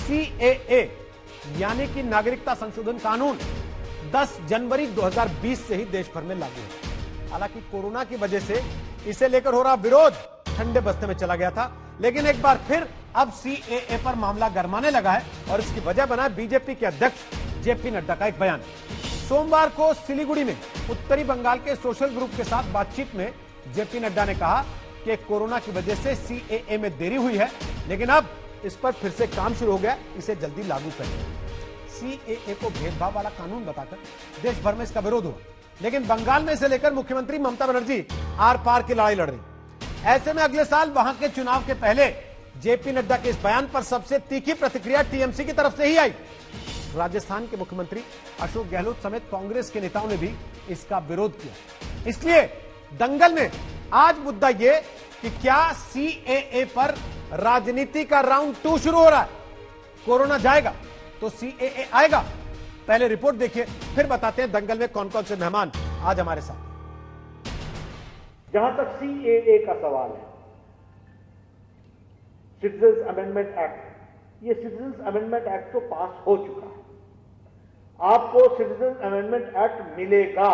CAA यानी कि नागरिकता संशोधन कानून 10 जनवरी 2020 से ही देश भर में लागू है। हालांकि कोरोना की वजह से इसे लेकर हो रहा विरोध ठंडे बस्ते में चला गया था, लेकिन एक बार फिर अब सीएए पर मामला गरमाने लगा है और इसकी वजह बना बीजेपी के अध्यक्ष जेपी नड्डा का एक बयान। सोमवार को सिलीगुड़ी में उत्तरी बंगाल के सोशल ग्रुप के साथ बातचीत में जेपी नड्डा ने कहा कि कोरोना की वजह से सीएए में देरी हुई है, लेकिन अब इस पर फिर से काम शुरू हो गया, इसे जल्दी लागू करें। सीएए को भेदभाव वाला कानून बताकर देश भर में इसका विरोध हुआ, लेकिन बंगाल में इसे लेकर मुख्यमंत्री ममता बनर्जी आर पार की लड़ाई लड़ रही। ऐसे में अगले साल वहां के चुनाव के पहले जेपी नड्डा के इस बयान पर सबसे तीखी प्रतिक्रिया टीएमसी की तरफ से ही आई। राजस्थान के मुख्यमंत्री अशोक गहलोत समेत कांग्रेस के नेताओं ने भी इसका विरोध किया। इसलिए दंगल में आज मुद्दा यह कि क्या सीएए पर राजनीति का राउंड 2 शुरू हो रहा है। कोरोना जाएगा तो सीएए आएगा। पहले रिपोर्ट देखिए, फिर बताते हैं दंगल में कौन कौन से मेहमान आज हमारे साथ। जहां तक सीएए का सवाल है, सिटीजन्स अमेंडमेंट एक्ट, ये सिटीजन्स अमेंडमेंट एक्ट तो पास हो चुका है। आपको सिटीजन्स अमेंडमेंट एक्ट मिलेगा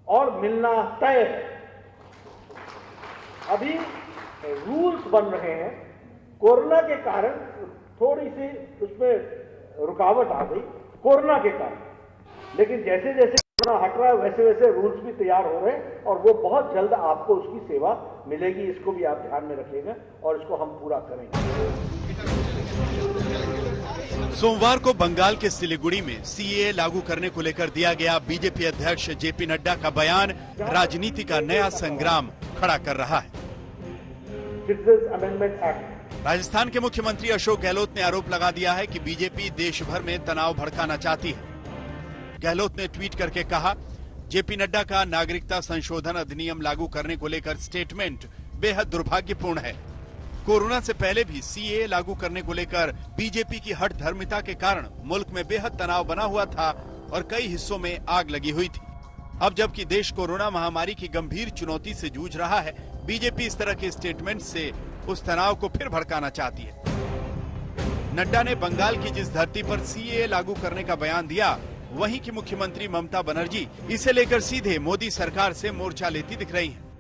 और मिलना तय है। अभी रूल्स बन रहे हैं, कोरोना के कारण थोड़ी सी उसमें रुकावट आ गई कोरोना के कारण, लेकिन जैसे जैसे कोरोना हट रहा है वैसे वैसे रूल्स भी तैयार हो रहे हैं और वो बहुत जल्द आपको उसकी सेवा मिलेगी। इसको भी आप ध्यान में रखिएगा और इसको हम पूरा करेंगे। सोमवार को बंगाल के सिलीगुड़ी में सीएए लागू करने को लेकर दिया गया बीजेपी अध्यक्ष जेपी नड्डा का बयान राजनीति का नया संग्राम खड़ा कर रहा है। सिटीजन्स अमेंडमेंट एक्ट, राजस्थान के मुख्यमंत्री अशोक गहलोत ने आरोप लगा दिया है कि बीजेपी देश भर में तनाव भड़काना चाहती है। गहलोत ने ट्वीट करके कहा, जेपी नड्डा का नागरिकता संशोधन अधिनियम लागू करने को लेकर स्टेटमेंट बेहद दुर्भाग्यपूर्ण है। कोरोना से पहले भी सीएए लागू करने को लेकर बीजेपी की हठ धर्मिता के कारण मुल्क में बेहद तनाव बना हुआ था और कई हिस्सों में आग लगी हुई थी। अब जबकि देश कोरोना महामारी की गंभीर चुनौती से जूझ रहा है, बीजेपी इस तरह के स्टेटमेंट से उस तनाव को फिर भड़काना चाहती है। नड्डा ने बंगाल की जिस धरती पर सीएए लागू करने का बयान दिया, वहीं की मुख्यमंत्री ममता बनर्जी इसे लेकर सीधे मोदी सरकार से मोर्चा लेती दिख रही हैं।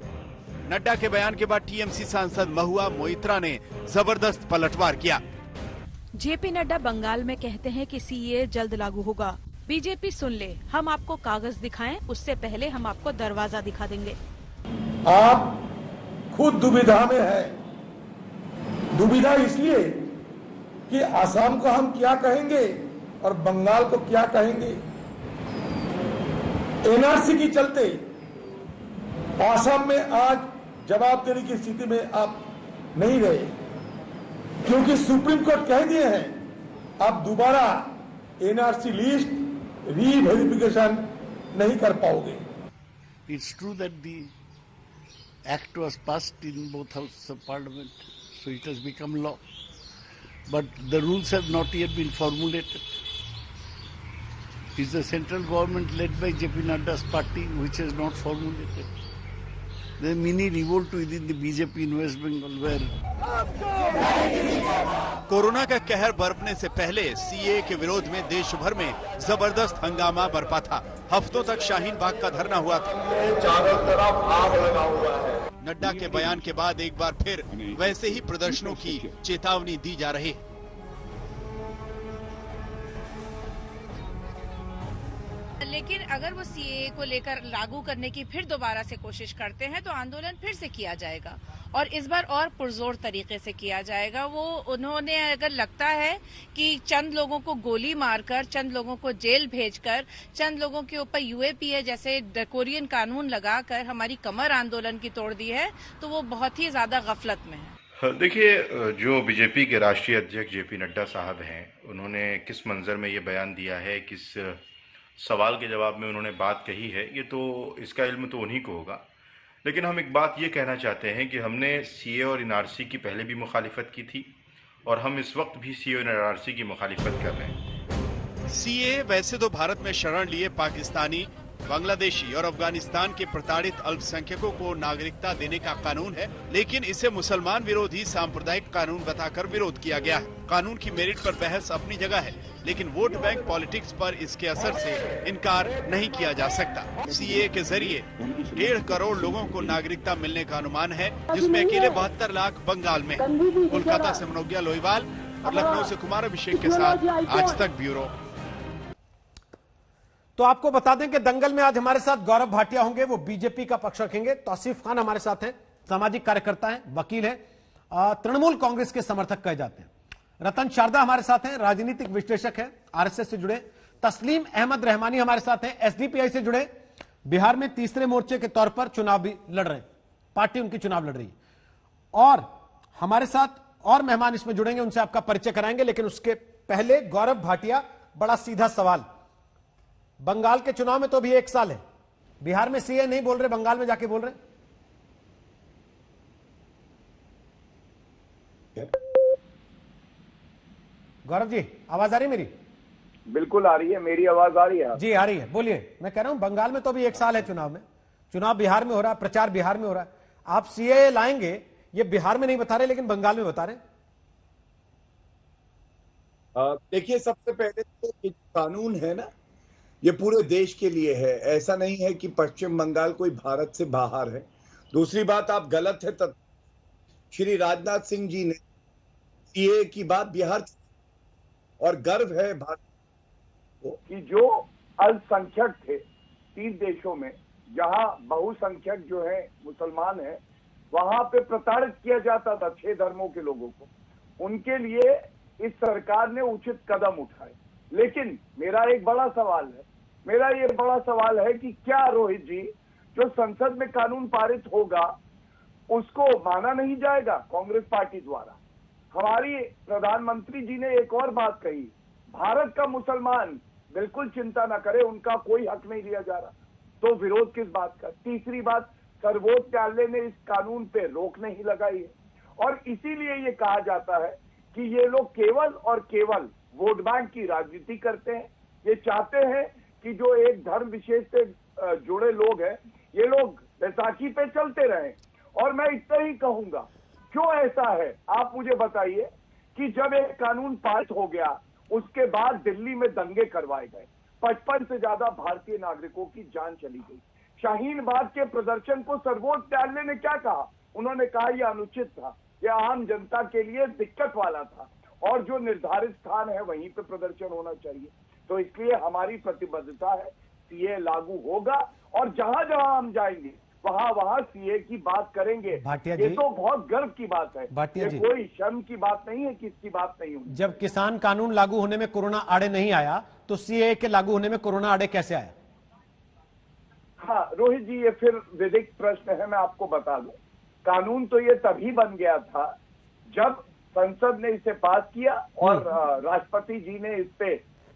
नड्डा के बयान के बाद टीएमसी सांसद महुआ मोइत्रा ने जबरदस्त पलटवार किया। जेपी नड्डा बंगाल में कहते हैं कि सीएए जल्द लागू होगा। बीजेपी सुन ले, हम आपको कागज दिखाएं, उससे पहले हम आपको दरवाजा दिखा देंगे। आप खुद दुविधा में है। दुविधा इसलिए कि आसाम को हम क्या कहेंगे और बंगाल को क्या कहेंगे। एनआरसी की चलते आसाम में आज जवाब देने की स्थिति में आप नहीं रहे, क्योंकि सुप्रीम कोर्ट कह दिए हैं आप दोबारा एनआरसी लिस्ट रीवेरिफिकेशन नहीं कर पाओगे। It's true that the act was passed in both houses of parliament, so it has become law. But the rules have not yet been formulated. It's the central government led by JP Nadda's party which has not formulated. The mini revolt within the BJP in West Bengal where corona का कहर बरपने से पहले CAA के विरोध में देश भर में जबरदस्त हंगामा बरपा था। हफ्तों तक शाहीन बाग का धरना हुआ था। चारों तरफ आग लगा हुआ है। नड्डा के बयान के बाद एक बार फिर वैसे ही प्रदर्शनों की चेतावनी दी जा रही है। लेकिन अगर वो सीएए को लेकर लागू करने की फिर दोबारा से कोशिश करते हैं तो आंदोलन फिर से किया जाएगा और इस बार और पुरजोर तरीके से किया जाएगा। वो उन्होंने अगर लगता है कि चंद लोगों को गोली मारकर, चंद लोगों को जेल भेजकर, चंद लोगों के ऊपर यूएपीए जैसे ड्रैकोनियन कानून लगाकर हमारी कमर आंदोलन की तोड़ दी है, तो वो बहुत ही ज्यादा गफलत में है। देखिए, जो बीजेपी के राष्ट्रीय अध्यक्ष जेपी नड्डा साहब हैं, उन्होंने किस मंजर में ये बयान दिया है, किस सवाल के जवाब में उन्होंने बात कही है, ये तो इसका इल्म तो उन्हीं को होगा। लेकिन हम एक बात ये कहना चाहते हैं कि हमने सीए और एनआरसी की पहले भी मुखालिफत की थी और हम इस वक्त भी सीए और एनआरसी की मुखालिफत कर रहे हैं। सीए वैसे तो भारत में शरण लिए पाकिस्तानी बांग्लादेशी और अफगानिस्तान के प्रताड़ित अल्पसंख्यकों को नागरिकता देने का कानून है, लेकिन इसे मुसलमान विरोधी सांप्रदायिक कानून बताकर विरोध किया गया है। कानून की मेरिट पर बहस अपनी जगह है, लेकिन वोट बैंक पॉलिटिक्स पर इसके असर से इनकार नहीं किया जा सकता। सीए के जरिए 1.5 करोड़ लोगों को नागरिकता मिलने का अनुमान है, जिसमें अकेले 72 लाख बंगाल में। कोलकाता से मनोज्ञा लोईवाल और लखनऊ से कुमार अभिषेक के साथ आज तक ब्यूरो। तो आपको बता दें कि दंगल में आज हमारे साथ गौरव भाटिया होंगे, वो बीजेपी का पक्ष रखेंगे। तौसीफ खान हमारे साथ हैं, सामाजिक कार्यकर्ता हैं, वकील हैं, तृणमूल कांग्रेस के समर्थक कहे जाते हैं। रतन शारदा हमारे साथ हैं, राजनीतिक विश्लेषक हैं, आरएसएस से जुड़े। तस्लीम अहमद रहमानी हमारे साथ हैं, एसडीपीआई से जुड़े, बिहार में तीसरे मोर्चे के तौर पर चुनाव भी लड़ रहे हैं, पार्टी उनकी चुनाव लड़ रही है। और हमारे साथ और मेहमान इसमें जुड़ेंगे, उनसे आपका परिचय कराएंगे, लेकिन उसके पहले गौरव भाटिया, बड़ा सीधा सवाल। बंगाल के चुनाव में तो अभी 1 साल है, बिहार में सीए नहीं बोल रहे, बंगाल में जाके बोल रहे। गौरव जी, आवाज आ रही है मेरी? बिल्कुल आ रही है, मेरी आवाज आ रही है? जी आ रही है, बोलिए। मैं कह रहा हूं बंगाल में तो अभी 1 साल है चुनाव में, चुनाव बिहार में हो रहा है, प्रचार बिहार में हो रहा है। आप सीए लाएंगे, ये बिहार में नहीं बता रहे, लेकिन बंगाल में बता रहे। देखिए, सबसे पहले तो ये कानून है ना, ये पूरे देश के लिए है। ऐसा नहीं है कि पश्चिम बंगाल कोई भारत से बाहर है। दूसरी बात, आप गलत है तब श्री राजनाथ सिंह जी ने सीए की बात बिहार, और गर्व है भारत को कि जो अल्पसंख्यक थे 3 देशों में, जहां बहुसंख्यक जो है मुसलमान है, वहां पे प्रताड़ित किया जाता था 6 धर्मों के लोगों को। उनके लिए इस सरकार ने उचित कदम उठाए। लेकिन मेरा एक बड़ा सवाल है, मेरा ये बड़ा सवाल है कि क्या रोहित जी, जो संसद में कानून पारित होगा उसको माना नहीं जाएगा कांग्रेस पार्टी द्वारा? हमारी प्रधानमंत्री जी ने एक और बात कही, भारत का मुसलमान बिल्कुल चिंता न करे, उनका कोई हक नहीं लिया जा रहा, तो विरोध किस बात का? तीसरी बात, सर्वोच्च न्यायालय ने इस कानून पे रोक नहीं लगाई है, और इसीलिए ये कहा जाता है कि ये लोग केवल और केवल वोट बैंक की राजनीति करते हैं। ये चाहते हैं कि जो एक धर्म विशेष से जुड़े लोग हैं, ये लोग बैसाखी पे चलते रहें। और मैं इतना ही कहूंगा, क्यों ऐसा है आप मुझे बताइए कि जब एक कानून पास हो गया, उसके बाद दिल्ली में दंगे करवाए गए, 55 से ज्यादा भारतीय नागरिकों की जान चली गई। शाहीन बाग के प्रदर्शन को सर्वोच्च न्यायालय ने क्या कहा? उन्होंने कहा यह अनुचित था, यह आम जनता के लिए दिक्कत वाला था, और जो निर्धारित स्थान है वहीं पे प्रदर्शन होना चाहिए। तो इसलिए हमारी प्रतिबद्धता है, सीए लागू होगा, और जहां जहां हम जाएंगे वहां वहां सीए की बात करेंगे। ये तो बहुत गर्व की बात है, ये कोई शर्म की बात नहीं है कि इसकी बात नहीं हुई। जब किसान कानून लागू होने में कोरोना आड़े नहीं आया, तो सीए के लागू होने में कोरोना आड़े कैसे आया? हाँ रोहित जी, ये फिर विधिक प्रश्न है, मैं आपको बता दूं। कानून तो ये तभी बन गया था जब संसद ने इसे पास किया और राष्ट्रपति जी ने इस पे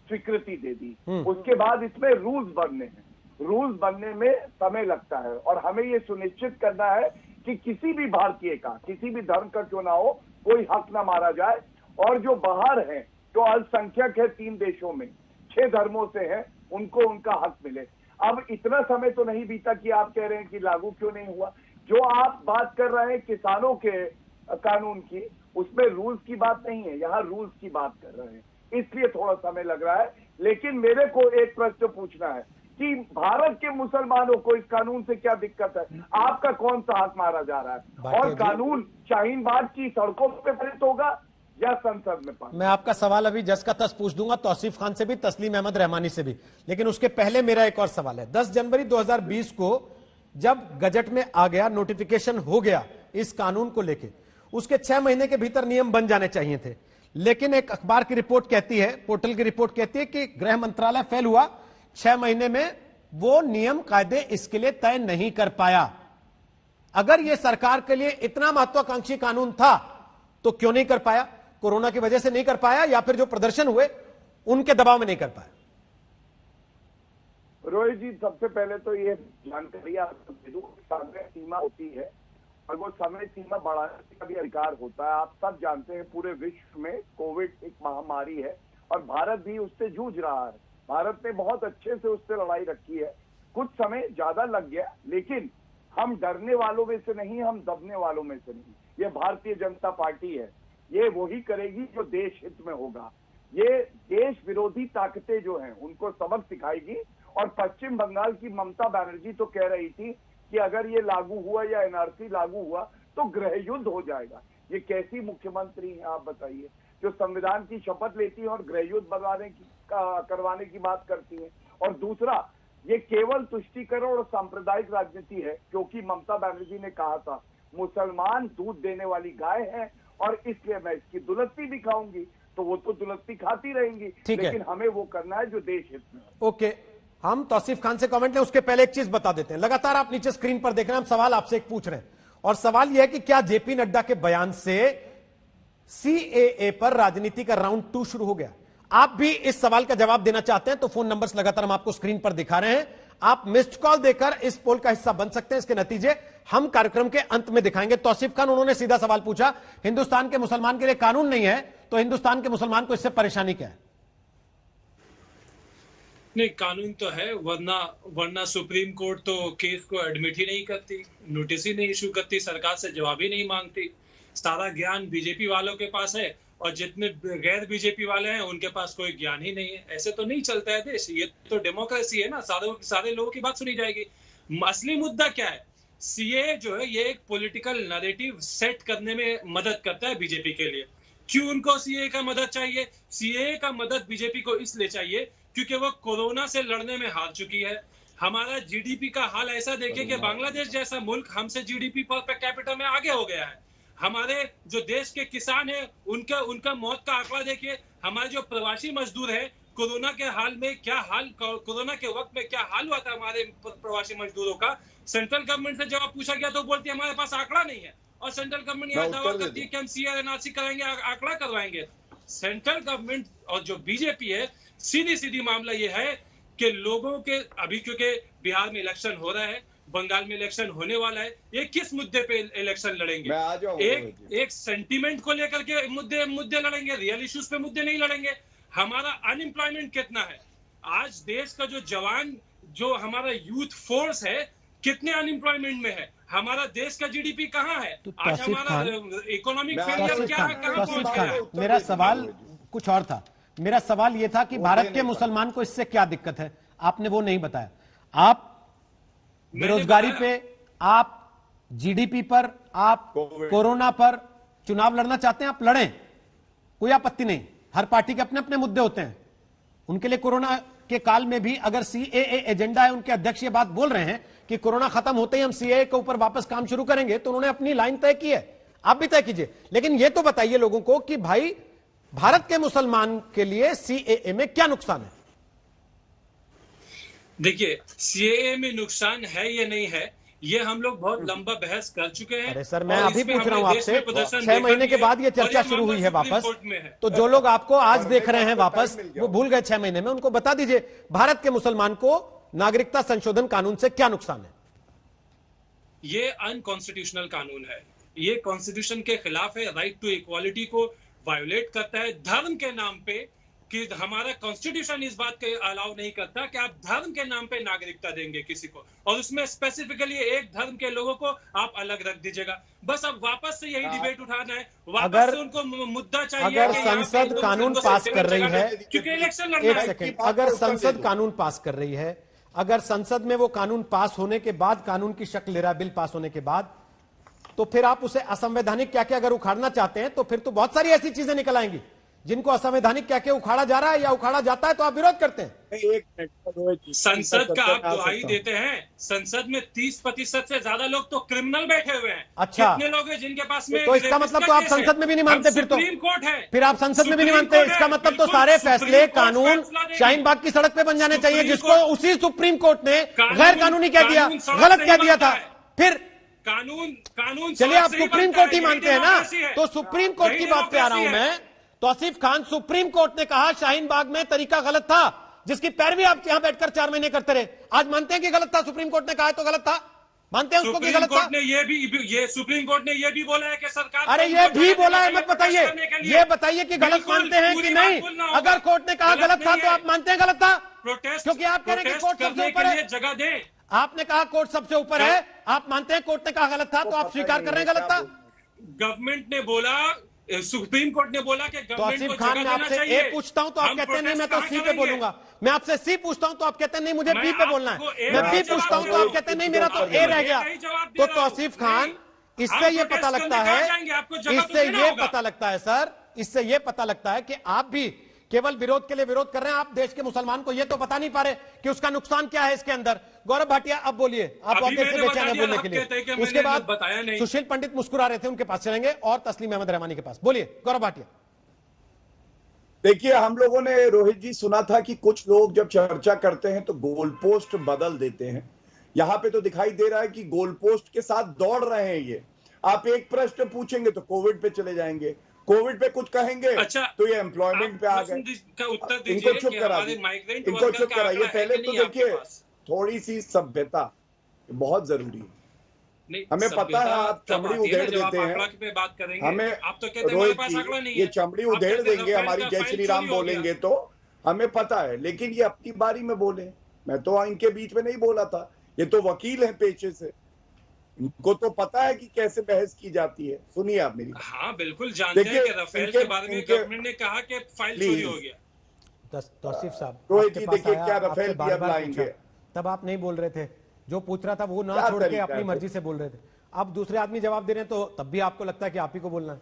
स्वीकृति दे दी। उसके बाद इसमें रूल्स बनने हैं, रूल्स बनने में समय लगता है, और हमें ये सुनिश्चित करना है कि किसी भी भारतीय का, किसी भी धर्म का क्यों ना हो, कोई हक ना मारा जाए। और जो बाहर हैं, जो अल्पसंख्यक है 3 देशों में, 6 धर्मों से हैं, उनको उनका हक मिले। अब इतना समय तो नहीं बीता कि आप कह रहे हैं कि लागू क्यों नहीं हुआ। जो आप बात कर रहे हैं किसानों के कानून की, उसमें रूल्स की बात नहीं है, यहाँ रूल्स की बात कर रहे हैं, इसलिए थोड़ा समय लग रहा है। लेकिन मेरे को एक प्रश्न पूछना है कि भारत के मुसलमानों को इस कानून से क्या दिक्कत है? आपका कौन सा हक मारा जा रहा है? और कानून शाहीन बाग की सड़कों पे पारित होगा या संसद में पास? मैं आपका सवाल अभी जस का तस पूछ दूंगा, तौसीफ खान से भी, तस्लीम अहमद रहमानी से भी, लेकिन उसके पहले मेरा एक और सवाल है। 10 जनवरी 2020 को जब गजट में आ गया, नोटिफिकेशन हो गया इस कानून को लेके, उसके 6 महीने के भीतर नियम बन जाने चाहिए थे। लेकिन एक अखबार की रिपोर्ट कहती है, पोर्टल की रिपोर्ट कहती है कि गृह मंत्रालय फेल हुआ, 6 महीने में वो नियम कायदे इसके लिए तय नहीं कर पाया। अगर यह सरकार के लिए इतना महत्वाकांक्षी कानून था तो क्यों नहीं कर पाया? कोरोना की वजह से नहीं कर पाया, या फिर जो प्रदर्शन हुए उनके दबाव में नहीं कर पाया? रोहित जी, सबसे पहले तो ये जानकारी आपको दे दूं, समय सीमा होती है और वो समय सीमा बढ़ाने का भी अधिकार होता है। आप सब जानते हैं पूरे विश्व में कोविड एक महामारी है और भारत भी उससे जूझ रहा है। भारत ने बहुत अच्छे से उससे लड़ाई रखी है। कुछ समय ज्यादा लग गया, लेकिन हम डरने वालों में से नहीं, हम दबने वालों में से नहीं। ये भारतीय जनता पार्टी है, ये वही करेगी जो देश हित में होगा। ये देश विरोधी ताकतें जो हैं उनको सबक सिखाएगी। और पश्चिम बंगाल की ममता बनर्जी तो कह रही थी कि अगर ये लागू हुआ या एनआरसी लागू हुआ तो गृह युद्ध हो जाएगा। ये कैसी मुख्यमंत्री हैं आप बताइए, जो संविधान की शपथ लेती है और गृह युद्ध करवाने की बात करती है। और दूसरा, ये केवल तुष्टीकरण और सांप्रदायिक राजनीति है, क्योंकि ममता बनर्जी ने कहा था मुसलमान दूध देने वाली गाय है और इसलिए मैं इसकी दुलत्ती भी खाऊंगी। तो वो तो दुलत्ती खाती रहेंगी, लेकिन हमें वो करना है जो देश हित में। ओके, हम तौसीफ खान से कमेंट लें, उसके पहले एक चीज बता देते हैं। लगातार आप नीचे स्क्रीन पर देख रहे हैं, हम सवाल आपसे एक पूछ रहे हैं, और सवाल यह है कि क्या जेपी नड्डा के बयान से सीएए पर राजनीति का राउंड 2 शुरू हो गया? आप भी इस सवाल का जवाब देना चाहते हैं तो फोन नंबर्स लगातार हम आपको स्क्रीन पर दिखा रहे हैं, आप मिस्ड कॉल देकर इस पोल का हिस्सा बन सकते हैं। इसके नतीजे हम कार्यक्रम के अंत में दिखाएंगे। तौसीफ खान, उन्होंने सीधा सवाल पूछा, हिंदुस्तान के मुसलमान के लिए कानून नहीं है तो हिंदुस्तान के मुसलमान को इससे परेशानी क्या है? नहीं, कानून तो है, वरना सुप्रीम कोर्ट तो केस को एडमिट ही नहीं करती, नोटिस ही नहीं इशू करती, सरकार से जवाब ही नहीं मांगती। सारा ज्ञान बीजेपी वालों के पास है और जितने गैर बीजेपी वाले हैं उनके पास कोई ज्ञान ही नहीं है। ऐसे तो नहीं चलता है देश, ये तो डेमोक्रेसी है ना, सारे लोगों की बात सुनी जाएगी। असली मुद्दा क्या है? सीए जो है ये एक पॉलिटिकल नैरेटिव सेट करने में मदद करता है बीजेपी के लिए। क्यों उनको सीए का मदद चाहिए? सीए का मदद बीजेपी को इसलिए चाहिए क्योंकि वो कोरोना से लड़ने में हार चुकी है। हमारा जीडीपी का हाल ऐसा देखिए कि बांग्लादेश जैसा मुल्क हमसे जीडीपी पर कैपिटा में आगे हो गया है। हमारे जो देश के किसान हैं उनका मौत का आंकड़ा देखिए। हमारे जो प्रवासी मजदूर हैं, कोरोना के कोरोना के वक्त में क्या हाल हुआ था हमारे प्रवासी मजदूरों का। सेंट्रल गवर्नमेंट से जब पूछा गया तो बोलती है हमारे पास आंकड़ा नहीं है, और सेंट्रल गवर्नमेंट यहाँ दावा करती है कि हम सीआर एनआरसी कराएंगे, आंकड़ा करवाएंगे। सेंट्रल गवर्नमेंट और जो बीजेपी है, सीधी मामला ये है कि लोगों के अभी, क्योंकि बिहार में इलेक्शन हो रहा है, बंगाल में इलेक्शन होने वाला है, ये किस मुद्दे पे इलेक्शन लड़ेंगे? एक सेंटीमेंट को लेकर के मुद्दे लड़ेंगे, रियल इश्यूज पे मुद्दे नहीं लड़ेंगे। हमारा अनएम्प्लॉयमेंट कितना है आज? देश का जो जवान, जो हमारा यूथ फोर्स है, कितने अनएम्प्लॉयमेंट में है? हमारा देश का जीडीपी कहाँ है आज? हमारा इकोनॉमिक फेलियर क्या पहुंच गया? मेरा सवाल कुछ और था। मेरा सवाल यह था कि भारत के मुसलमान को इससे क्या दिक्कत है, आपने वो नहीं बताया। आप बेरोजगारी पे, आप जीडीपी पर, आप कोरोना पर चुनाव लड़ना चाहते हैं, आप लड़ें, कोई आपत्ति नहीं। हर पार्टी के अपने अपने मुद्दे होते हैं। उनके लिए कोरोना के काल में भी अगर सीएए एजेंडा है, उनके अध्यक्ष ये बात बोल रहे हैं कि कोरोना खत्म होते ही हम सीएए के ऊपर वापस काम शुरू करेंगे, तो उन्होंने अपनी लाइन तय की है, आप भी तय कीजिए। लेकिन ये तो बताइए लोगों को कि भाई भारत के मुसलमान के लिए सीएए में क्या नुकसान है? देखिए, सीएए में नुकसान है या नहीं है, ये हम लोग बहुत लंबा बहस कर चुके हैं। अरे सर, मैं अभी पूछ रहा हूं आपसे, 6 महीने के बाद ये चर्चा शुरू हुई है वापस, तो जो लोग आपको आज देख रहे हैं वापस, वो भूल गए 6 महीने में, उनको बता दीजिए भारत के मुसलमान को नागरिकता संशोधन कानून से क्या नुकसान है? ये अनकॉन्स्टिट्यूशनल कानून है, ये कॉन्स्टिट्यूशन के खिलाफ है, राइट टू इक्वालिटी को वायोलेट करता है। धर्म के नाम पे, कि हमारा कॉन्स्टिट्यूशन इस बात के अलाउ नहीं करता कि आप धर्म के नाम पे नागरिकता देंगे किसी को, और उसमें स्पेसिफिकली एक धर्म के लोगों को आप अलग रख दीजिएगा। बस अब वापस से यही डिबेट उठाना है, वापस से उनको मुद्दा चाहिए। अगर संसद कानून पास कर रही है, क्योंकि इलेक्शन लड़ना है। एक सेकंड, अगर संसद कानून पास कर रही है, अगर संसद में वो कानून पास होने के बाद, कानून की शक्ल ले रहा है बिल पास होने के बाद, तो फिर आप उसे असंवैधानिक क्या क्या अगर उखाड़ना चाहते हैं, तो फिर तो बहुत सारी ऐसी चीजें निकल आएंगी जिनको असंवैधानिक क्या क्या उखाड़ा जा रहा है या उखाड़ा जाता है, तो आप विरोध करते हैं। संसद का आप दुहाई देते हैं, संसद में 30% से ज्यादा लोग तो क्रिमिनल बैठे हुए हैं। अच्छा, कितने लोग हैं जिनके पास में, तो इसका मतलब तो आप संसद में भी नहीं मानते, फिर तो सुप्रीम कोर्ट है, फिर आप संसद में भी नहीं मानते। इसका मतलब तो सारे फैसले, कानून शाहीन बाग की सड़क पे बन जाने चाहिए, जिसको उसी सुप्रीम कोर्ट ने गैर कानूनी कह दिया, गलत कह दिया था। फिर कानून चलिए, आप सुप्रीम कोर्ट ही मानते हैं ना, तो सुप्रीम कोर्ट की बात पे आ रहा हूं मैं। तौसीफ खान, सुप्रीम कोर्ट ने कहा शाहीन बाग में तरीका गलत था, जिसकी पैरवी आप यहां बैठकर 4 महीने करते रहे। आज मानते हैं कि गलत था, सुप्रीम कोर्ट ने कहा तो गलत था। मानते हैं उसको कि गलत था? सुप्रीम कोर्ट ने ये भी बोला है कि सरकार, अरे ये भी बोला है, मत बताइए, ये बताइए कि गलत मानते हैं कि नहीं। अगर कोर्ट ने कहा गलत था तो आप मानते हैं गलत था? प्रोटेस्ट, क्योंकि आप कह रहे हैं कि कोर्ट सबसे ऊपर है। जगह दे। आपने कहा कोर्ट सबसे ऊपर है, आप मानते हैं कोर्ट ने कहा गलत था, तो आप स्वीकार कर रहे हैं गलत था? गवर्नमेंट ने बोला, सुप्रीम कोर्ट ने बोला कि तो गवर्नमेंट आसिफ को खान, जगह मैं देना आपसे चाहिए। ए पूछता हूं तो आप कहते हैं नहीं मैं तो सी पे बोलूंगा। मैं आपसे सी पूछता हूं तो आप कहते हैं नहीं मुझे बी पे बोलना है। मैं बी पूछता हूं तो आप कहते हैं नहीं मेरा तो ए रह गया। तो आसिफ खान, इससे ये पता लगता है, इससे ये पता लगता है सर, इससे ये पता लगता है कि आप भी केवल विरोध के लिए विरोध कर रहे हैं। आप देश के मुसलमान को ये तो बता नहीं पा रहे कि उसका नुकसान क्या है इसके अंदर। गौरव भाटिया, अब बोलिए, आप वाकई से बेचैन हैं बोलने के लिए। उसके बाद सुशील पंडित मुस्कुरा रहे थे, उनके पास चलेंगे, और तस्लीम अहमद रहमानी के पास। बोलिए गौरव भाटिया। देखिए, हम लोगों ने रोहित जी सुना था कि कुछ लोग जब चर्चा करते हैं तो गोल पोस्ट बदल देते हैं। यहां पे तो दिखाई दे रहा है कि गोल पोस्ट के साथ दौड़ रहे हैं ये। आप एक प्रश्न पूछेंगे तो कोविड पे चले जाएंगे, कोविड पे कुछ कहेंगे तो ये एम्प्लॉयमेंट पे आ गए। इनको चुप कराइए, इनको चुप कराइए। पहले तो देखिए, थोड़ी सी सभ्यता बहुत जरूरी है। हमें पता है आप चमड़ी उधेड़ देते हैं, हमें रोहित जी ये चमड़ी उधेड़ देंगे, हमारी जय श्री राम बोलेंगे तो हमें पता है, लेकिन ये अपनी बारी में बोले। मैं तो इनके बीच में नहीं बोला था, ये तो वकील हैं पेशे से, इनको तो पता है कि कैसे बहस की जाती है। सुनिए आप मेरी। हाँ बिल्कुल जानते हैं कि राफेल के बारे में गवर्नमेंट ने कहा कि फाइल चोरी हो गया। तौसीफ साहब, रोहित जी देखिए क्या राफेल भी अब लाएंगे। तब आप नहीं बोल रहे थे, जो पूछ रहा था वो ना छोड़ के अपनी मर्जी से बोल रहे थे। अब दूसरे आदमी जवाब दे रहे हैं तो तब भी आपको लगता है कि आप ही को बोलना है।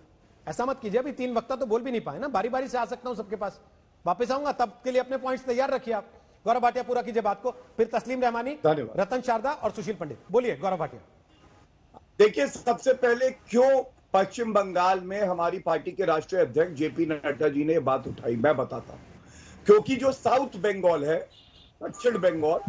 ऐसा मत कीजिए, अभी 3 वक्ता तो बोल भी नहीं पाए ना, बारी बारी से आ सकता हूं सबके पास, वापस आऊंगा, तब के लिए अपने पॉइंट्स तैयार रखिए आप। गौरव भाटिया पूरा कीजिए बात को, फिर तस्लीम रहमानी, रतन शारदा और सुशील पंडित। बोलिए गौरव भाटिया। देखिए, सबसे पहले क्यों पश्चिम बंगाल में हमारी पार्टी के राष्ट्रीय अध्यक्ष जेपी नड्डा जी ने यह बात उठाई, मैं बताता हूं। क्योंकि जो साउथ बंगाल है, दक्षिण बंगाल,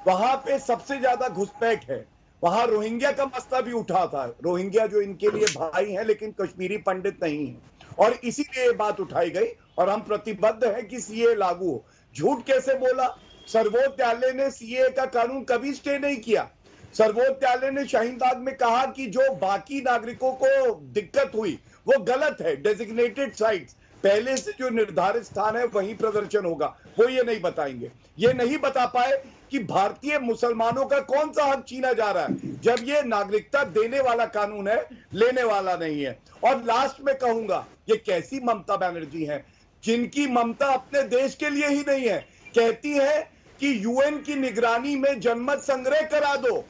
वहां पे सबसे ज्यादा घुसपैठ है। वहां रोहिंग्या का मसला भी उठा था। रोहिंग्या जो इनके लिए भाई हैं लेकिन कश्मीरी पंडित नहीं है, और इसीलिए ये बात उठाई गई और हम प्रतिबद्ध हैं कि सीए लागू हो। झूठ कैसे बोला? सर्वोच्च न्यायालय ने सीए का कानून कभी स्टे नहीं किया। सर्वोच्च न्यायालय ने शाहीन बाग में कहा कि जो बाकी नागरिकों को दिक्कत हुई वो गलत है। डेजिग्नेटेड साइट्स, पहले से जो निर्धारित स्थान है वहीं प्रदर्शन होगा, वो ये नहीं बताएंगे। ये नहीं बता पाए कि भारतीय मुसलमानों का कौन सा हक छीना जा रहा है, जब ये नागरिकता देने वाला कानून है, लेने वाला नहीं है। और लास्ट में कहूंगा, ये कैसी ममता बनर्जी है जिनकी ममता अपने देश के लिए ही नहीं है। कहती है कि यूएन की निगरानी में जनमत संग्रह करा दो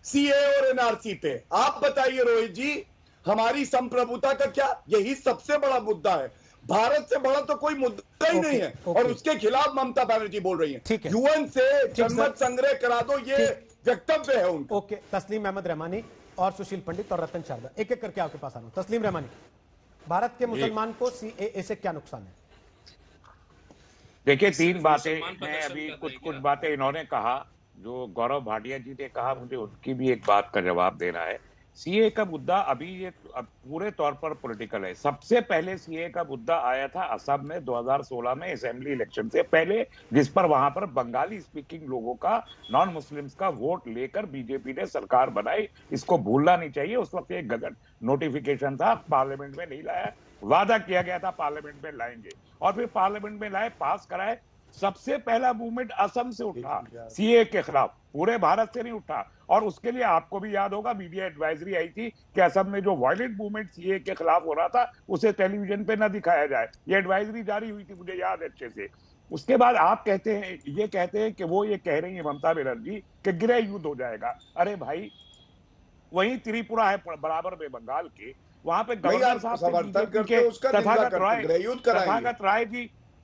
सीए और एनआरसी पे। आप बताइए रोहित जी, हमारी संप्रभुता का क्या? यही सबसे बड़ा मुद्दा है। भारत से बड़ा तो कोई मुद्दा ही नहीं है, और उसके खिलाफ ममता बनर्जी बोल रही है। यूएन से जनमत संग्रह करा दो, ये वक्तव्य है उनका। ओके, तस्लीम अहमद रहमानी और सुशील पंडित और रतन शारदा, एक एक करके आपके पास आ रहा हूं। तस्लीम रहमानी, भारत के मुसलमान को सीएए से क्या नुकसान है? देखिए, 3 बातें हैं। अभी कुछ बातें इन्होंने कहा, जो गौरव भाटिया जी ने कहा, मुझे उनकी भी एक बात का जवाब देना है। सीए का मुद्दा अभी ये अब पूरे तौर पर पॉलिटिकल है। सबसे पहले सीए का मुद्दा आया था असम में 2016 में असेंबली इलेक्शन से पहले, जिस पर वहां पर बंगाली स्पीकिंग लोगों का, नॉन मुस्लिम्स का वोट लेकर बीजेपी ने सरकार बनाई। इसको भूलना नहीं चाहिए। उस वक्त एक गजट नोटिफिकेशन था, पार्लियामेंट में नहीं लाया, वादा किया गया था पार्लियामेंट में लाएंगे, और फिर पार्लियामेंट में लाए, पास कराए। सबसे पहला मूवमेंट असम से उठा सीए के खिलाफ, पूरे भारत से नहीं उठा। और उसके लिए आपको भी याद होगा, मीडिया एडवाइजरी आई थी कि असम में जो वायलेंट मूवमेंट सीए के खिलाफ हो रहा था उसे टेलीविजन पे ना दिखाया जाए। ये एडवाइजरी जारी हुई थी, मुझे याद है अच्छे से। उसके बाद आप कहते हैं, ये कहते हैं कि वो ये कह रही है ममता बनर्जी कि गृह युद्ध हो जाएगा। अरे भाई, वहीं त्रिपुरा है बराबर में बंगाल के, वहां पे गवर्नर साहब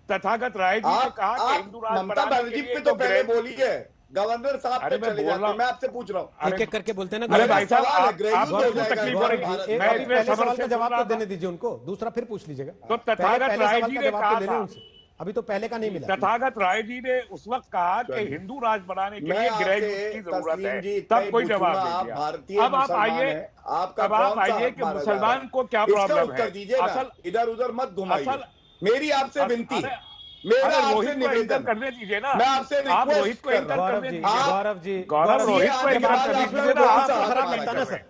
तथागत राय जी ने कहा कि हिंदू राज ममता बनर्जी पे तो पहले बोली है, गवर्नर साहब पे चले जाते हैं। मैं आपसे पूछ रहा हूँ, एक एक करके बोलते हैं ना। अरे भाई साहब, आपको तकलीफ हो रही है, पहले सवाल का जवाब तो देने दीजिए उनको, दूसरा फिर पूछ लीजिएगा। तो तथागत राय जी ने कहा था, अभी तो पहले का नहीं मिला। तथागत राय जी ने उस वक्त कहा कि हिंदू राज बनाने के लिए गृह युद्ध की जरूरत है, तब कोई जवाब नहीं दिया। अब आप आइए कि मुसलमान को क्या प्रॉब्लम है। इधर उधर मत घुमाइए, मेरी आपसे विनती है। मेरा अरे आपसे रोहित को एंकर निवेदन, करने दीजिए ना। मैं आपसे आप रिक्वेस्ट रोहित को कर एंकर रहा हूं। करने दीजिए। गौरव जी गौरव रोहित को ये एंकर आगे करने बात दीजिए आपने ना। बोला आप था, खराब आप लगता है ना सर,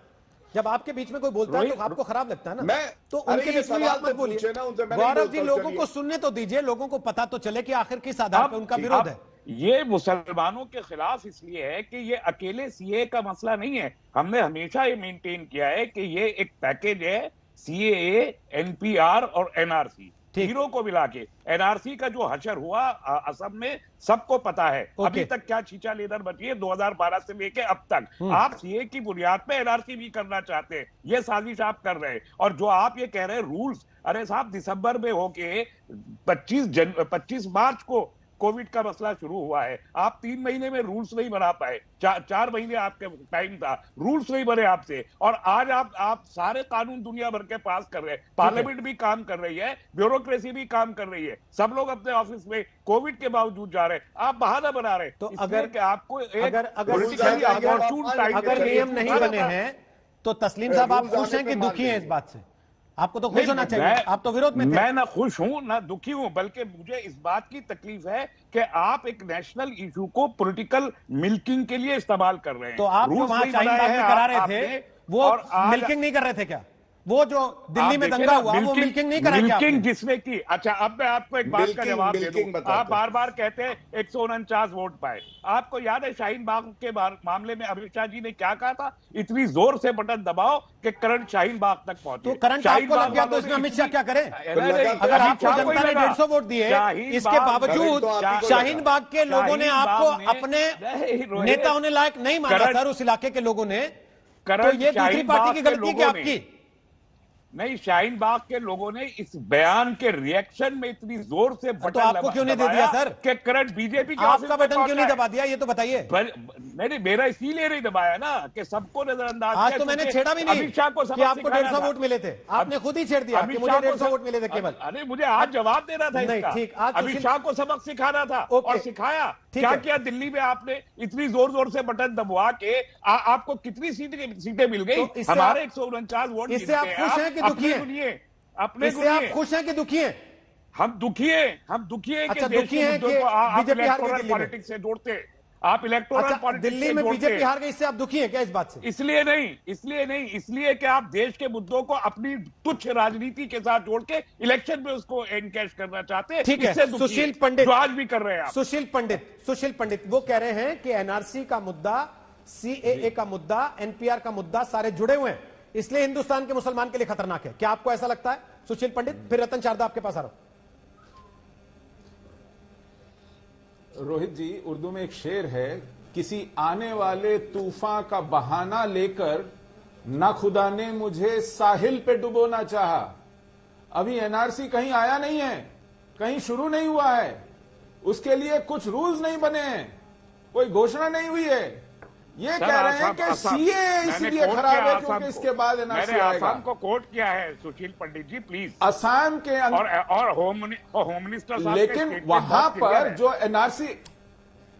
जब आपके बीच में कोई बोलता है तो आपको खराब लगता है ना। मैं तो अरे उनके ये बीच में सवाल आप मत तो बोलिए। पूछे ना उनसे, मैंने गौरव बोल जी, कर लोगों चलिए। को सुनने तो दीजिए, लोगों को पता तो चले कि आखिर किस आधार पर उनका विरोध है। ये मुसलमानों के खिलाफ इसलिए है कि ये अकेले सीए का मसला नहीं है। हमने हमेशा ये मेंटेन किया है कि ये एक पैकेज है, सीएए, एनपीआर और एनआरसी, तीनों को मिला के। एनआरसी का जो हशर हुआ असम में सबको पता है। अभी तक क्या छींचा लेदर बची है 2012 से लेके अब तक। आप सीए की बुनियाद पे एनआरसी भी करना चाहते हैं, ये साजिश आप कर रहे हैं। और जो आप ये कह रहे हैं रूल्स, अरे साहब दिसंबर में होके 25 मार्च को कोविड का मसला शुरू हुआ है। आप 3 महीने में रूल्स नहीं बना पाए, 4 महीने आपके टाइम था, रूल्स नहीं बने आपसे। और आज आप सारे कानून दुनिया भर के पास कर रहे हैं, पार्लियामेंट भी काम कर रही है, ब्यूरोक्रेसी भी काम कर रही है, सब लोग अपने ऑफिस में कोविड के बावजूद जा रहे हैं, आप बहाना बना रहे हैं। तो अगर आपको अगर नियम नहीं बने हैं तो तस्लीम साहब आप खुश हैं कि दुखी हैं इस बात से? आपको तो खुश होना चाहिए, आप तो विरोध में थे। मैं ना खुश हूं ना दुखी हूं, बल्कि मुझे इस बात की तकलीफ है कि आप एक नेशनल इशू को पॉलिटिकल मिल्किंग के लिए इस्तेमाल कर रहे हैं। तो आप जो वहां शाहीन बाग में करा रहे थे वो मिल्किंग नहीं कर रहे थे क्या? वो जो दिल्ली में दंगा हुआ वो मिल्किंग नहीं कराई क्या? मिल्किंग जिसने की। अच्छा, अब मैं आपको एक बात का जवाब दे दूं। आप बार बार कहते हैं 149 वोट पाए। आपको याद है शाहीन बाग के मामले में अमित शाह जी ने क्या कहा था? इतनी जोर से बटन दबाओ कि करंट शाहीन बाग तक पहुंचे। तो करंट आपको लग गया तो इसमें अमित शाह क्या करें? अगर आपको जनता ने 150 वोट दिए, इसके बावजूद शाहीन बाग के लोगों ने आपको अपने नेता होने लायक नहीं माना सर, उस इलाके के लोगों ने, तो ये दूसरी पार्टी की गलती क्या आपकी? नहीं, शाहीन बाग के लोगों ने इस बयान के रिएक्शन में इतनी जोर से बटन तो आपको क्यों नहीं दे दिया सर? कि करंट बीजेपी के आपका बटन क्यों नहीं दबा दिया, ये तो बताइए। नहीं, मेरा इसीलिए नहीं दबाया ना कि सबको नजरअंदाज। आज तो मैंने छेड़ा भी नहीं अमित शाह को कि आपको 150 वोट मिले थे, आपने खुद ही छेड़ दिया कि मुझे 150 वोट मिले थे केवल। अरे मुझे आज जवाब देना था नहीं, इसका। ठीक, आज अमित शाह को सबक सिखाना था और सिखाया। क्या किया दिल्ली में आपने? इतनी जोर से बटन दबवा के आपको कितनी सीटें मिल गई? हमारे 149 वोट। इससे आप खुश हैं कि दुखी हैं? इससे आप खुश हैं कि दुखी हैं? हम दुखी हैं। हम दुखी हैं अच्छा, कि देश दुखी के हैं मुद्दों कि को आप बीजेपी हार गई इलेक्टोरल दिल्ली में। पॉलिटिक्स से जोड़ते, आप इलेक्टोरल अच्छा, पॉलिटिक्स दिल्ली से में जोड़ते। बीजेपी हार गई, इससे आप दुखी हैं क्या इस बात से? इसलिए नहीं, इसलिए कि आप देश के मुद्दों को अपनी तुच्छ राजनीति के साथ जोड़ के इलेक्शन में उसको एनकैश करना चाहते हैं। ठीक है, सुशील पंडित जो आज भी कर रहे हैं आप। सुशील पंडित वो कह रहे हैं कि एनआरसी का मुद्दा, सीएए का मुद्दा, एनपीआर का मुद्दा सारे जुड़े हुए हैं, इसलिए हिंदुस्तान के मुसलमान के लिए खतरनाक है। क्या आपको ऐसा लगता है सुशील पंडित? फिर रतन शारदा आपके पास आ रहा हूं। रोहित जी, उर्दू में एक शेर है, किसी आने वाले तूफान का बहाना लेकर ना खुदा ने मुझे साहिल पे डुबोना चाहा। अभी एनआरसी कहीं आया नहीं है, कहीं शुरू नहीं हुआ है, उसके लिए कुछ रूल्स नहीं बने हैं, कोई घोषणा नहीं हुई है। ये कह रहे हैं कि सीए इसलिए खराब है क्योंकि इसके बाद एनआरसी आएगा। असम को कोट किया है सुशील पंडित जी, प्लीज। असम के और होम मिनिस्टर साहब, लेकिन वहां पर जो एनआरसी,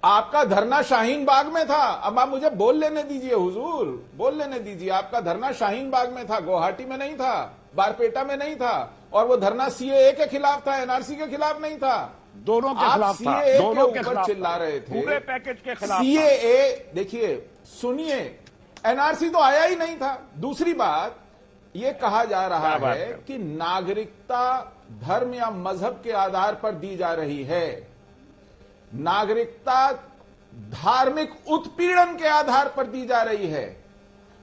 आपका धरना शाहीन बाग में था। अब आप मुझे बोल लेने दीजिए हुजूर, बोल लेने दीजिए। आपका धरना शाहीन बाग में था, गुवाहाटी में नहीं था, बारपेटा में नहीं था, और वो धरना सीएए के खिलाफ था, एनआरसी के खिलाफ नहीं था। दोनों के खिलाफ था, दोनों के ऊपर चिल्ला रहे थे, पूरे पैकेज के खिलाफ। सीएए, देखिए सुनिए, एनआरसी तो आया ही नहीं था। दूसरी बात, ये कहा जा रहा है कि नागरिकता धर्म या मजहब के आधार पर दी जा रही है। नागरिकता धार्मिक उत्पीड़न के आधार पर दी जा रही है,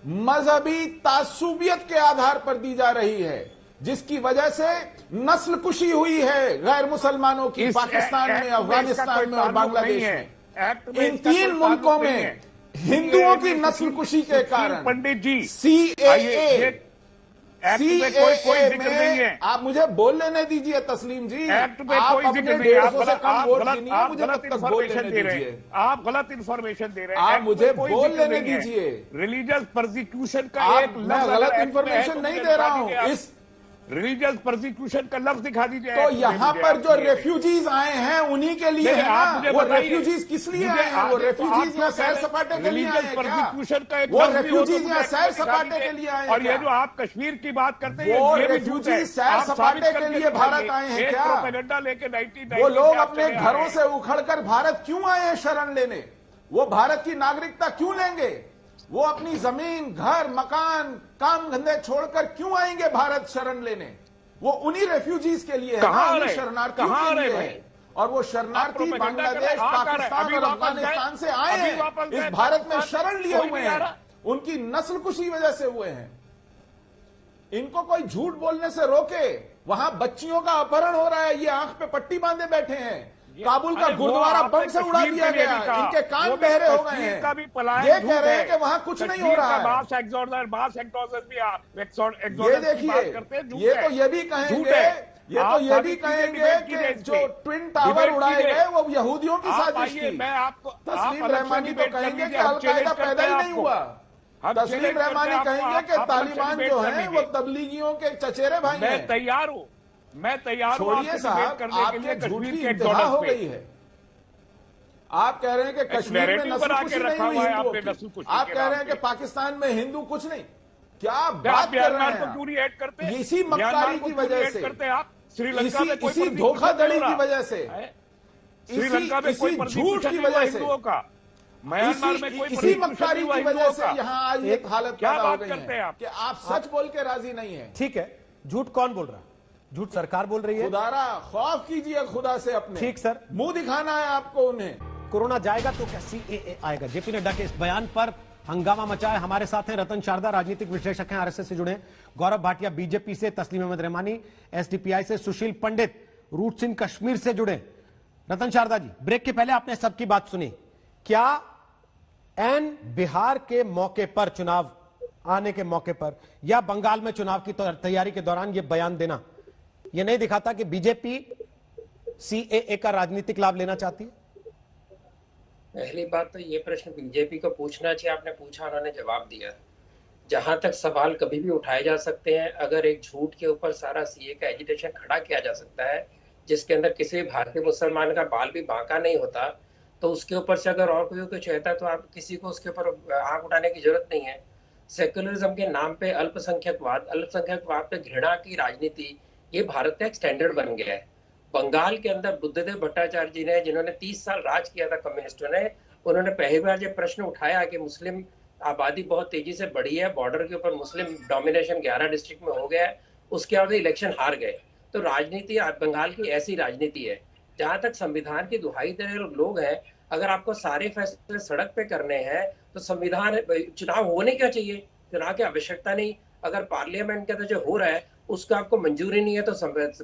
मजहबी तासुबियत के आधार पर दी जा रही है, जिसकी वजह से नस्ल कुशी हुई है गैर मुसलमानों की पाकिस्तान में, अफगानिस्तान में और बांग्लादेश में। इन 3 मुल्कों में हिंदुओं की नस्ल कुशी के कारण पंडित जी सीएए कोई जिक्र नहीं है। आप मुझे बोल लेने दीजिए तस्लीम जी, एक्ट में आप कोई अपने जिक्र नहीं है। 150 से कम वोट गिनिए, मुझे तब तक बोल लेने दीजिए। आप गलत इंफॉर्मेशन दे रहे हैं। आप मुझे बोल लेने दीजिए। रिलीजियस प्रोसिक्यूशन का मैं गलत इंफॉर्मेशन नहीं दे रहा हूं। रिलीजियस प्रोसिक्यूशन का लफ्ज दिखा दीजिए। तो यहाँ पर जो रेफ्यूजीज आए हैं उन्हीं के लिए है ना? वो रेफ्यूजीज किस लिए आए हैं? वो रेफ्यूजीज यहाँ सैर सपाटे के लिए आए हैं क्या? वो रेफ्यूजीज यहाँ सैर सपाटे के लिए आए हैं? और ये जो आप कश्मीर की बात करते हैं, वो ये रेफ्यूजीज सैर सपाटे के लिए भारत आए हैं क्या? प्रोपेगेंडा लेके 1990 वो लोग अपने घरों से उखड़कर भारत क्यों आए हैं शरण लेने? वो भारत की नागरिकता क्यों लेंगे? वो अपनी जमीन, घर, मकान, काम धंधे छोड़कर क्यों आएंगे भारत शरण लेने? वो उन्हीं रेफ्यूजीज के लिए है, उन्हीं शरणार्थियों के लिए है। और वो शरणार्थी बांग्लादेश, पाकिस्तान और अफगानिस्तान से आए हैं, इस भारत में शरण लिए हुए हैं, उनकी नस्ल कुशी वजह से हुए हैं। इनको कोई झूठ बोलने से रोके। वहां बच्चियों का अपहरण हो रहा है, ये आंख पे पट्टी बांधे बैठे हैं। काबुल का गुरुद्वारा बम से उड़ा दिया गया, इनके कान बहरे हो गए हैं। ये कह रहे हैं कि वहां कुछ नहीं हो रहा है। ये देखिए, ये तो ये भी कहेंगे कि जो ट्विन टावर उड़ाए गए वो यहूदियों की साजिश थी। तस्लीम रहमानी तो कहेंगे कि अलकायदा पैदा ही नहीं हुआ। तस्लीम रहमानी कहेंगे कि तालिबान जो है वो तबलीगियों के चचेरे भाई हैं। मैं तैयार हूं। छोड़िए साहब, आपके झूठ की इंतहा हो गई है। आप कह रहे हैं कि कश्मीर में नस्लकुशी नहीं हुई हिंदुओं की। आप कह रहे हैं कि पाकिस्तान में हिंदू कुछ नहीं। क्या बात कर रहे हैं? पूरी ऐड करते इसी मक्कारी की वजह से, इसी धोखाधड़ी की वजह से, श्रीलंका में कोई झूठ की वजह से, म्यांमार में कोई इसी मक्कारी की वजह से यहाँ आज एक हालत क्या पैदा हो बात गई करते हैं है कि आप सच बोल के राजी नहीं है। ठीक है, झूठ कौन बोल रहा है? झूठ सरकार बोल रही है। खुदारा खौफ कीजिए खुदा से अपने। ठीक सर, मुंह दिखाना है आपको उन्हें। कोरोना जाएगा तो क्या सीएए आएगा? जेपी नड्डा के इस बयान पर हंगामा मचा है। हमारे साथ हैं रतन शारदा, राजनीतिक विश्लेषक हैं, आरएसएस से जुड़े, गौरव भाटिया बीजेपी से, तस्लीम अहमद रहमानी एसडीपीआई से, सुशील पंडित रूट सिंह कश्मीर से जुड़े। रतन शारदा जी, ब्रेक के पहले आपने सबकी बात सुनी। क्या एन बिहार के मौके पर, चुनाव आने के मौके पर, या बंगाल में चुनाव की तैयारी के दौरान यह बयान देना यह नहीं दिखाता कि बीजेपी सीएए का राजनीतिक लाभ लेना चाहती है? पहली बात तो ये प्रश्न बीजेपी को पूछना चाहिए, आपने पूछा, उन्होंने जवाब दिया। जहां तक सवाल कभी भी उठाए जा सकते हैं, अगर एक झूठ के ऊपर सारा सीए का एजिटेशन खड़ा किया जा सकता है, जिसके अंदर किसी भारतीय मुसलमान का बाल भी बांका नहीं होता, तो उसके ऊपर से अगर और कोई कुछ कहता है तो आप किसी को उसके ऊपर आंख उठाने की जरूरत नहीं है। सेक्युलरिज्म के नाम पे अल्पसंख्यकवाद पे घृणा की राजनीति, ये भारत का एक स्टैंडर्ड बन गया है। बंगाल के अंदर बुद्धदेव भट्टाचार्य जी ने, जिन्होंने 30 साल राज किया था कम्युनिस्टों ने, उन्होंने पहली बार ये प्रश्न उठाया कि मुस्लिम आबादी बहुत तेजी से बढ़ी है, बॉर्डर के ऊपर मुस्लिम डोमिनेशन 11 डिस्ट्रिक्ट में हो गया है, उसके बाद इलेक्शन हार गए। तो राजनीति बंगाल की ऐसी राजनीति है। जहां तक संविधान की दुहाई दे रहे लोग हैं, अगर आपको सारे फैसले सड़क पे करने हैं तो संविधान, चुनाव होने क्या चाहिए, चुनाव की आवश्यकता नहीं। अगर पार्लियामेंट के अंदर जो हो रहा है उसका आपको मंजूरी नहीं है तो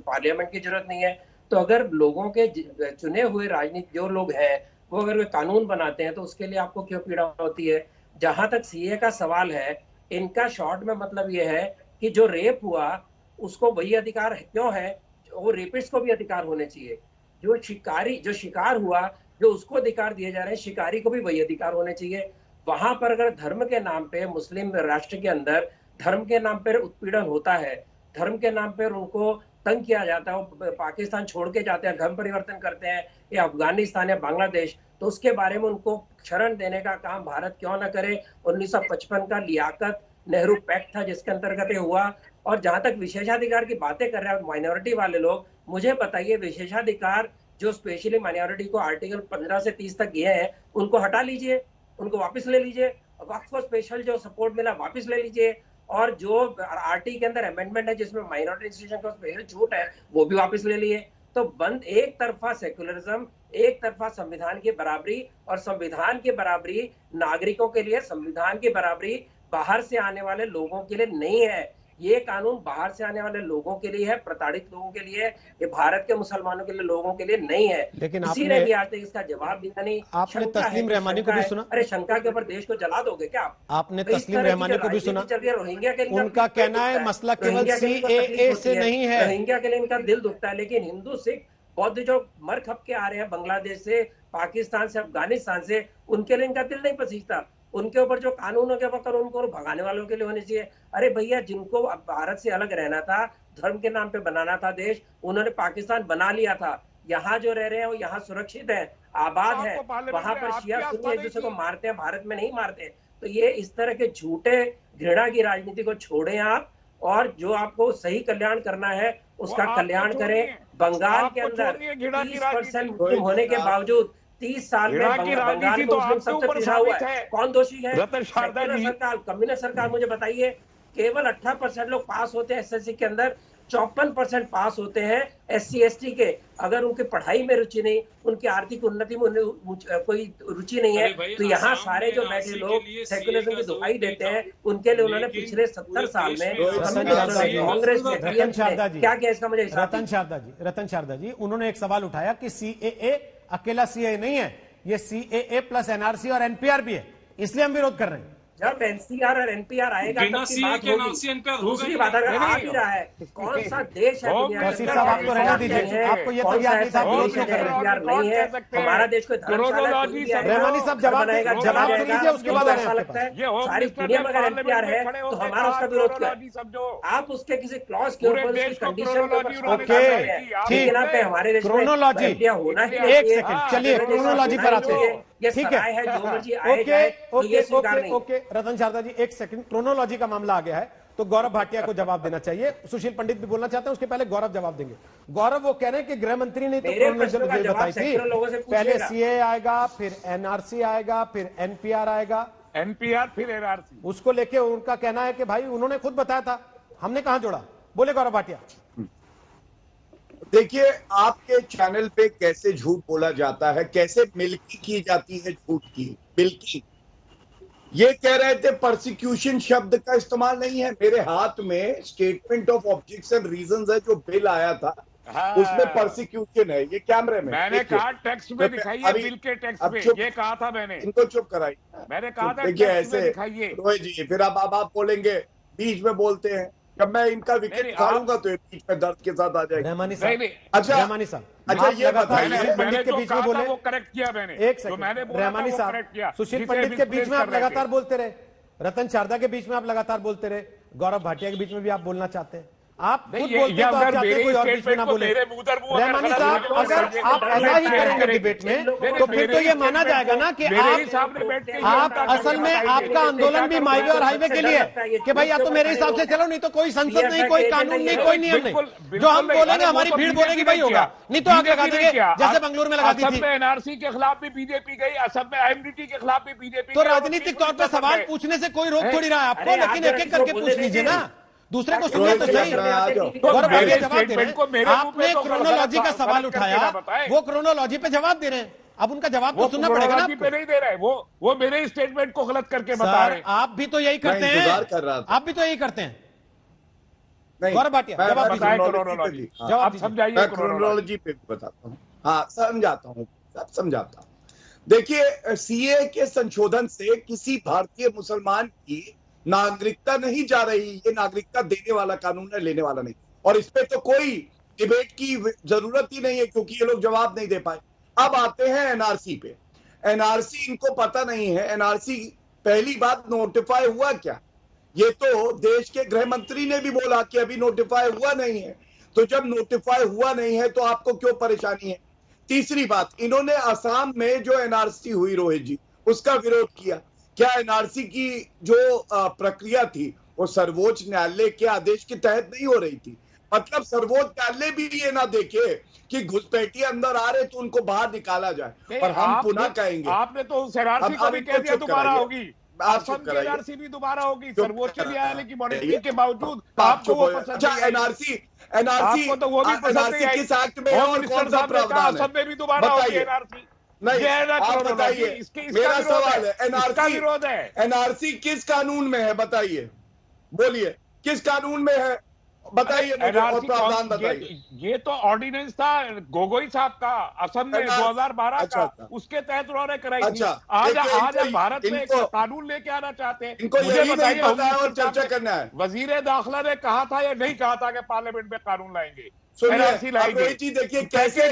पार्लियामेंट की जरूरत नहीं है। तो अगर लोगों के चुने हुए राजनीति जो लोग हैं वो अगर वे कानून बनाते हैं तो उसके लिए आपको क्यों पीड़ा होती है? जहां तक सीए का सवाल है, इनका शॉर्ट में मतलब ये है कि जो रेप हुआ उसको वही अधिकार क्यों है, वो रेपिस्ट को भी अधिकार होने चाहिए। जो शिकार हुआ, जो उसको अधिकार दिए जा रहे हैं, शिकारी को भी वही अधिकार होने चाहिए। वहां पर अगर धर्म के नाम पे, मुस्लिम राष्ट्र के अंदर धर्म के नाम पर उत्पीड़न होता है, धर्म के नाम पर उनको तंग किया जाता है, वो पाकिस्तान छोड़ के जाते हैं, धर्म परिवर्तन करते हैं, या अफगानिस्तान या बांग्लादेश, तो उसके बारे में उनको शरण देने का काम भारत क्यों ना करे? 1955 का लियाकत नेहरू पैक्ट था जिसके अंतर्गत ये हुआ। और जहां तक विशेषाधिकार की बातें कर रहे हैं माइनॉरिटी वाले लोग, मुझे बताइए विशेषाधिकार जो स्पेशली माइनॉरिटी को आर्टिकल 15 से 30 तक गए हैं, उनको हटा लीजिए, उनको वापस ले लीजिए। वक्फ को स्पेशल जो सपोर्ट मिला वापस ले लीजिए, और जो आरटी के अंदर अमेंडमेंट है जिसमें माइनॉरिटी इंस्टीट्यूशन का स्पेशल छूट है वो भी वापस ले लिए। तो बंद एक तरफा सेक्युलरिज्म, एक तरफा संविधान की बराबरी, और संविधान की बराबरी नागरिकों के लिए, संविधान की बराबरी बाहर से आने वाले लोगों के लिए नहीं है। ये कानून बाहर से आने वाले लोगों के लिए है, प्रताड़ित लोगों के लिए, ये भारत के मुसलमानों के लिए, लोगों के लिए नहीं है। लेकिन किसी ने भी आज तक इसका जवाब दिया नहीं। आपने तस्लीम रहमानी को भी सुना? अरे शंका के ऊपर देश को जला दोगे क्या आप? आपने तस्लीम रहमानी को भी सुना? रोहिंग्या के लिए उनका कहना है मसला केवल सीएए से नहीं है, रोहिंग्या के लिए इनका दिल दुखता है, लेकिन हिंदू सिख बौद्ध जो मर खप के आ रहे हैं बांग्लादेश से, पाकिस्तान से, अफगानिस्तान से, उनके लिए इनका दिल नहीं पसीजता। उनके ऊपर जो कानून हो गया वो कानून उनको भगाने वालों के लिए होने चाहिए। अरे भैया, जिनको भारत से अलग रहना था धर्म के नाम पे बनाना था देश, उन्होंने पाकिस्तान बना लिया था। यहाँ जो रह रहे हैं वो यहाँ सुरक्षित है, आबाद है, वहां पर शिया सुन्नी एक दूसरे को मारते हैं, भारत में नहीं मारते। तो ये इस तरह के झूठे घृणा की राजनीति को छोड़ें आप, और जो आपको सही कल्याण करना है उसका कल्याण करें। बंगाल के अंदर 30% मुस्लिम होने के बावजूद 30 साल में बंगाल में मुस्लिम सबसे पिछड़ा हुआ है। कौन दोषी है? सरकार, कम्युनिस्ट सरकार। मुझे बताइए, केवल 18% लोग पास होते हैं एसएससी के अंदर, 54% पास होते हैं SC ST के। अगर उनकी पढ़ाई में रुचि नहीं, उनकी आर्थिक उन्नति में कोई रुचि नहीं है, तो यहाँ सारे जो बैठे लोग सेकुलरिज्म की दुहाई देते हैं, उनके लिए उन्होंने पिछले 70 साल में कांग्रेस में क्या किया, इसका मुझे रतन शारदा जी, उन्होंने एक सवाल उठाया कि CAA अकेला CAA नहीं है, ये CAA प्लस NRC और NPR भी है, इसलिए हम विरोध कर रहे हैं। जब NCR और NPR आएगा तब की बात होगी। दूसरी बात, अगर आ भी रहा है, कौन सा देश है दुनिया में, आपको रहना दीजिए, आपको ये तो याद नहीं था, NPR नहीं है, हमारा देश कोई धर्मशाला रहमानी साहब जवाब सुन लीजिए, उसके बाद ऐसा लगता है सारी दुनिया में अगर NPR है तो हमारा उसका विरोध क्या? आप उसके किसी क्लॉज के ऊपर, कंडीशन के नाम पे हमारे देश में होना ही, एक सेकंड चलिए क्रोनोलॉजी पर आते हैं, ठीक है, ओके रतन शारदा जी, एक सेकंड, क्रोनोलॉजी का मामला आ गया है तो गौरव भाटिया को जवाब देना चाहिए। सुशील पंडित भी बोलना चाहते हैं, उसके पहले गौरव जवाब देंगे। गौरव वो कह रहे हैं कि गृह मंत्री ने तो क्रोनोलॉजी बताई थी, पहले CAA आएगा, फिर NRC आएगा, फिर NPR आएगा, NPR फिर NRC, उसको लेके उनका कहना है कि भाई उन्होंने खुद बताया था, हमने कहां जोड़ा। बोले गौरव भाटिया। देखिए, आपके चैनल पे कैसे झूठ बोला जाता है, कैसे मिल्की की जाती है झूठ की, मिल्की। ये कह रहे थे परसिक्यूशन शब्द का इस्तेमाल नहीं है। मेरे हाथ में स्टेटमेंट ऑफ ऑब्जेक्शन रीजंस है, जो बिल आया था उसमें परसिक्यूशन है, ये कैमरे में मैंने कहा टेक्स्ट में दिखाइए, बिल के टेक्स्ट में ये कहा था मैंने, इनको चुप कराइए, मैंने कहा था देखिए ऐसे रोहित जी, फिर अब आप बोलेंगे, बीच में बोलते हैं, जब मैं इनका विकेट उखाड़ूंगा तो बीच में दर्द के साथ आ जाएगा। अच्छा ये बताइए, पंडित के बीच में बोले, वो करेक्ट किया मैंने, एक सेकंड रहमानी साहब, सुशील पंडित के बीच में आप लगातार बोलते रहे, रतन शारदा के बीच में आप लगातार बोलते रहे, गौरव भाटिया के बीच में भी आप बोलना चाहते हैं, आप खुद बोलते तो आप चाहते हैं कोई और बीच में ना बोले। रहमानी साहब, अगर आप ऐसा ही करेंगे डिबेट में तो फिर तो ये माना जाएगा ना कि आप असल में आपका आंदोलन भी माईवे और हाईवे के लिए कि भाई या तो मेरे हिसाब से चलो, नहीं तो कोई संसद नहीं, कोई कानून नहीं, कोई नियम नहीं, जो हम बोलेंगे हमारी भीड़ बोलेगी भाई होगा, नहीं तो आग लगा देंगे जैसे बंगलुरु में लगा दी थी। NRC के खिलाफ भी बीजेपी गई, असम में IMDT के खिलाफ भी बीजेपी। तो राजनीतिक तौर पर सवाल पूछने से कोई रोक थोड़ी रहा है आपको, लेकिन एक एक करके पूछ लीजिए ना, दूसरे को सुनिए तो सही। गौरव भाटिया जवाब दे रहे हैं, आपने क्रोनोलॉजी का सवाल उठाया, वो क्रोनोलॉजी पे जवाब दे रहे हैं, अब उनका जवाब तो सुनना पड़ेगा ना। पे नहीं दे रहे, वो मेरे स्टेटमेंट को गलत करके बता रहे हैं। आप भी तो यही करते हैं, आप भी तो यही करते हैं। गौरव भाटिया जवाब दीजिए, जवाब समझाइए, क्रोनोलॉजी पे बताता हूँ, हाँ समझाता हूँ, समझाता हूँ। देखिए, CAA के संशोधन से किसी भारतीय मुसलमान की नागरिकता नहीं जा रही, ये नागरिकता देने वाला कानून है, लेने वाला नहीं, और इस पे तो कोई डिबेट की जरूरत ही नहीं है, क्योंकि ये लोग जवाब नहीं दे पाए। अब आते हैं NRC पे। NRC इनको पता नहीं है, NRC पहली बात नोटिफाई हुआ क्या, ये तो देश के गृह मंत्री ने भी बोला कि अभी नोटिफाई हुआ नहीं है, तो जब नोटिफाई हुआ नहीं है तो आपको क्यों परेशानी है। तीसरी बात, इन्होंने असम में जो NRC हुई रोहित जी, उसका विरोध किया। क्या NRC की जो प्रक्रिया थी वो सर्वोच्च न्यायालय के आदेश के तहत नहीं हो रही थी? मतलब सर्वोच्च न्यायालय भी ये ना देखे कि घुसपैठिए अंदर आ रहे तो उनको बाहर निकाला जाए, और हम पुनः कहेंगे आपने तो उस NRC को भी कह दिया दोबारा होगी, असम की NRC भी दोबारा होगी, सर्वोच्च न्यायालय की मॉनिटरिंग के बावजूद आपको वो पसंद नहीं आई। NRC तो वो भी पसंद नहीं आई, किस एक्ट में और कौन सा प्रावधान है? असम में भी दोबारा होगी NRC। नहीं, आप बताइए, मेरा सवाल है, NRC किस कानून में है बताइए, बोलिए किस कानून में है, बताइए मुझे, और प्रावधान बताइए। ये तो ऑर्डिनेंस था गोगोई साहब का, असम में 2012 का, उसके तहत उन्होंने कराई थी। आज भारत में कानून लेके आना चाहते हैं, इनको मुझे बताइए, और चर्चा करना है। वजीर दाखिला ने कहा था या नहीं कहा था कि पार्लियामेंट में कानून लाएंगे, रोहित जी देखिए कैसे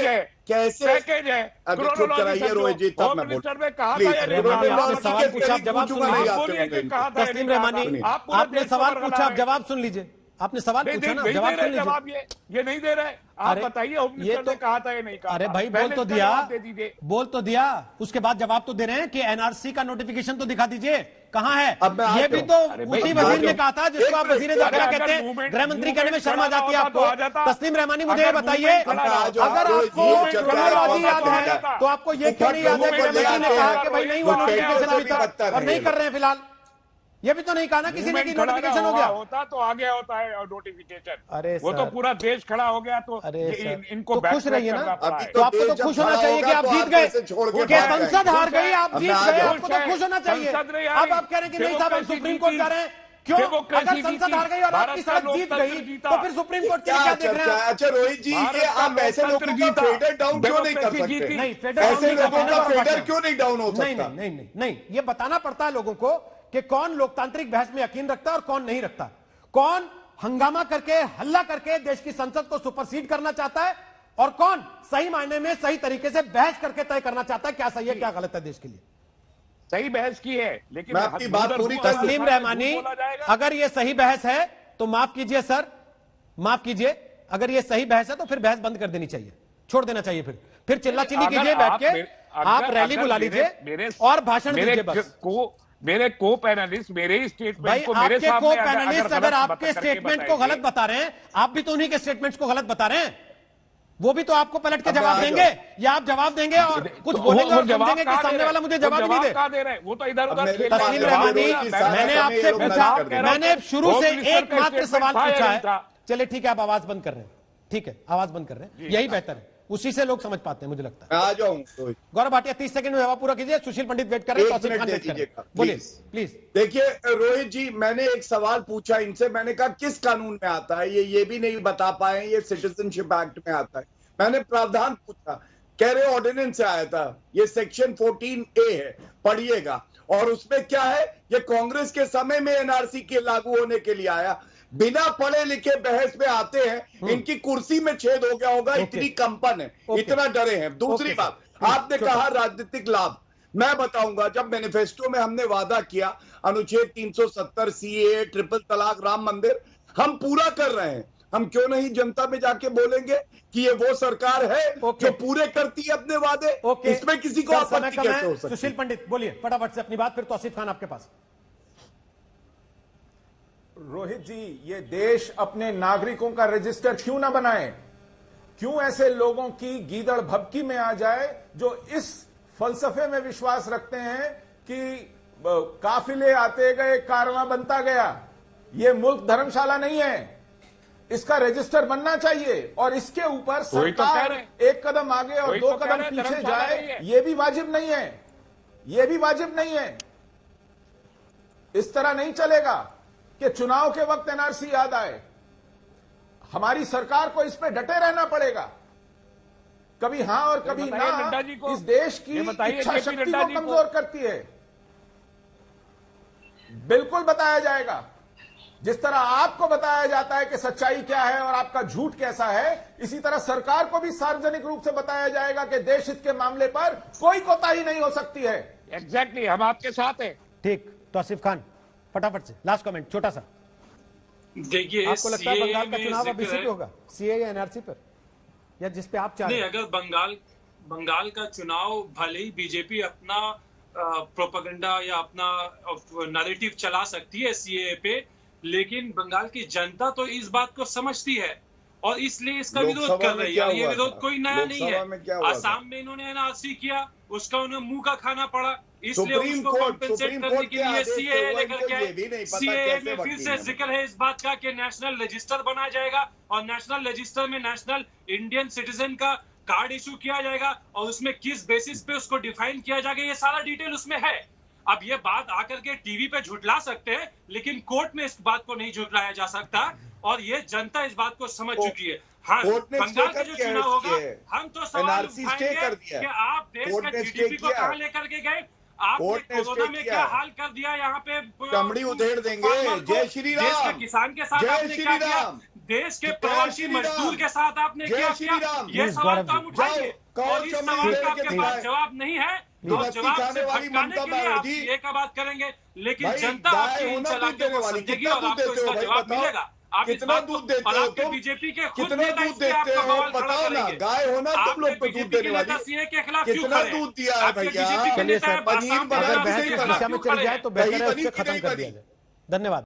पैकेज है, कराइए रोहित जी, होम मिनिस्टर ने कहा था, सवाल पूछा, जवाब सुन लीजिए। तस्लीम रहमानी, आपने सवाल पूछा, आप जवाब सुन लीजिए। आपने सवाल पूछा ना, जवाब सुन लीजिए। जवाब ये नहीं दे रहे। आप बताइए, होम मिनिस्टर ने कहा था ये नहीं कहा। अरे भाई बोल तो दिया, उसके बाद जवाब तो दे रहे हैं कि एनआरसी का नोटिफिकेशन तो दिखा दीजिए, कहाँ है? ये भी तो उसी वजीर ने कहा था जिसको आप वजीर दाखिला कहते हैं। गृह मंत्री कहने में शर्म आ जाती है आपको। तस्लीम रहमानी, मुझे ये बताइए, अगर आपको क्रोनोलॉजी याद है तो आपको ये क्यों नहीं याद है गृह मंत्री ने कहा कि भाई नहीं हुआ नोटिफिकेशन अभी तक और नहीं कर रहे हैं फिलहाल? ये भी तो नहीं कहा ना किसी ने कि नोटिफिकेशन हो गया होता तो आगे होता है नोटिफिकेशन। अरे वो तो पूरा देश खड़ा हो गया तो इनको तो खुश रहिए ना। तो आपको तो खुश होना चाहिए कि आप जीत गए, संसद हार गई, आप जीत गए, आपको तो खुश होना चाहिए। अब आप कह रहे हैं कि नहीं साहब हम सुप्रीम कोर्ट जा रहे हैं, क्यों? अगर संसद हार गई और आपकी सड़क जीत गई तो फिर सुप्रीम कोर्ट के लिए क्या देख रहे हैं? अच्छा रोहित जी, ये आप ऐसे लोगों का फेडर डाउन क्यों नहीं कर सकते? नहीं, ऐसे लोगों का फेडर क्यों नहीं डाउन हो सकता? नहीं, ये बताना पड़ता है लोगों को कि कौन लोकतांत्रिक बहस में यकीन रखता है और कौन नहीं रखता, कौन हंगामा करके हल्ला करके देश की संसद को सुपरसीड करना चाहता है और कौन सही मायने में सही तरीके से बहस करके तय करना चाहता है क्या सही है क्या गलत है देश के लिए। सही बहस की है, लेकिन आपकी बात पूरी तस्लीम रहमानी, अगर ये सही बहस है तो माफ कीजिए सर, माफ कीजिए, अगर ये सही बहस है तो फिर बहस बंद कर देनी चाहिए, छोड़ देना चाहिए। फिर चिल्ला चिल्ली कीजिए बैठ के, आप रैली बुला लीजिए और भाषण दीजिए बस। मेरे को पैनलिस्ट मेरे ही स्टेटमेंट को मेरे सामने को पैनलिस्ट अगर आपके स्टेटमेंट को गलत बता रहे हैं, आप भी तो उन्हीं के स्टेटमेंट्स को गलत बता रहे हैं, वो भी तो आपको पलट के जवाब देंगे या आप जवाब देंगे और कुछ बोलेंगे और समझेंगे कि सामने वाला मुझे जवाब नहीं दे। वो तो इधर उधर। तस्लीम रहमानी, मैंने आपसे पूछा, मैंने शुरू से एकमात्र सवाल पूछा है। चलिए ठीक है, आप आवाज बंद कर रहे हैं, ठीक है आवाज बंद कर रहे हैं, यही बेहतर है, उसी से लोग समझ पाते हैं मुझे लगता है। आ जाऊं गौरव भाटिया 30 सेकंड में जवाब पूरा कीजिए, सुशील पंडित वेट कर रहे हैं, तौसीफ खान वेट कर रहे हैं, बोलिए प्लीज। देखिए रोहित जी, मैंने एक सवाल पूछा इनसे, मैंने कहा किस कानून में आता है ये भी नहीं बता पाए, ये सिटीजनशिप एक्ट में आता है। मैंने प्रावधान पूछा, कह रहे ऑर्डिनेंस से आया था, ये सेक्शन 14A है, पढ़िएगा। और उसमें क्या है, ये कांग्रेस के समय में एनआरसी के लागू होने के लिए आया। बिना पढ़े लिखे बहस में आते हैं, इनकी कुर्सी में छेद हो गया होगा, इतनी कंपन है, इतना डरे हैं। दूसरी बात, आपने कहा राजनीतिक लाभ, मैं बताऊंगा, जब मैनिफेस्टो में हमने वादा किया अनुच्छेद 370 CAA, ट्रिपल तलाक, राम मंदिर, हम पूरा कर रहे हैं, हम क्यों नहीं जनता में जाके बोलेंगे कि ये वो सरकार है जो पूरे करती है अपने वादे? इसमें किसी को आपत्ति कैसे हो सकती? सुशील पंडित बोलिए फटाफट से अपनी बात, फिर तौसीफ खान आपके पास। रोहित जी, ये देश अपने नागरिकों का रजिस्टर क्यों ना बनाए? क्यों ऐसे लोगों की गीदड़ भभकी में आ जाए जो इस फलसफे में विश्वास रखते हैं कि काफिले आते गए, कारवां बनता गया? ये मुल्क धर्मशाला नहीं है, इसका रजिस्टर बनना चाहिए और इसके ऊपर सरकार एक कदम आगे और 2 कदम पीछे जाए, ये भी वाजिब नहीं है, ये भी वाजिब नहीं है। इस तरह नहीं चलेगा कि चुनाव के वक्त एनआरसी याद आए। हमारी सरकार को इस पे डटे रहना पड़ेगा, कभी हां और कभी ना, इस देश की इच्छा शक्ति को कमजोर करती है। बिल्कुल बताया जाएगा, जिस तरह आपको बताया जाता है कि सच्चाई क्या है और आपका झूठ कैसा है, इसी तरह सरकार को भी सार्वजनिक रूप से बताया जाएगा कि देश हित के मामले पर कोई कोताही नहीं हो सकती है। एग्जैक्टली, हम आपके साथ हैं। ठीक, तौसीफ खान फटाफट से लास्ट कमेंट छोटा सा। देखिए, आपको लगता है बंगाल का चुनाव अब इसी पे होगा, सीए या एनआरसी पर, या जिस पे आप चाह रहे हैं? नहीं, अगर बंगाल का चुनाव भले ही बीजेपी अपना प्रोपेगेंडा या अपना नैरेटिव चला सकती है सीए पे, लेकिन बंगाल की जनता तो इस बात को समझती है और इसलिए इसका विरोध कर रही है। ये विरोध कोई नया नहीं है। आसाम में इन्होंने एनआरसी किया, उसका उन्हें मुंह का खाना पड़ा, इसलिए उसको कॉम्पेंसेट करने के लिए सीएए लेकर के आए। सीएए में फिर से जिक्र है इस बात का कि नेशनल रजिस्टर बनाया जाएगा और नेशनल रजिस्टर में नेशनल इंडियन सिटीजन का कार्ड इशू किया जाएगा और उसमें किस बेसिस पे उसको डिफाइन किया जाएगा, ये सारा डिटेल उसमें है। अब ये बात आकर के टीवी पे झुटला सकते हैं, लेकिन कोर्ट में इस बात को नहीं झुटलाया जा सकता और ये जनता इस बात को समझ चुकी है। हाँ, बंगाल का जो चुनाव होगा, हम तो सवाल उठाएंगे कि आप देश का जीडीपी को कहां लेकर के गए, आपने कोरोना में क्या हाल कर दिया, यहाँ पे चमड़ी उधेड़ देंगे। जय श्री राम। देश के किसान के साथ आपने क्या किया, देश के प्रवासी मजदूर के साथ आपने क्या किया, ये सवाल तो हम उठाएंगे और इस सवाल का आपके पास जवाब नहीं है तो जवाब से भटकाने के लिए आप ये का बात करेंगे, लेकिन जनता आपकी इन चालाकियों को समझेगी और आपको इसका जवाब मिलेगा। आप इस कितना बात दूध को- देते और हो आपके तुम? बीजेपी के खुद कितना नेता दूध इस पे देते आपका हो बवाल खड़ा बताओ ना, करेंगे। गाय हो ना तुम आपके लोग तो दूध बीजेपी देने के नेता वाली। सीए के खिलाफ क्यों कितना खड़े हैं? दूध दिया है आपके भैया? बीजेपी के चलिए नेता सर, आसाम अगर के बहस इस खिलाफ दिशा में क्यों चली खड़े जाए हैं? तो बेहतर है दही बनी उससे कि खत्म नहीं कर बनी? दिया जाए। धन्यवाद।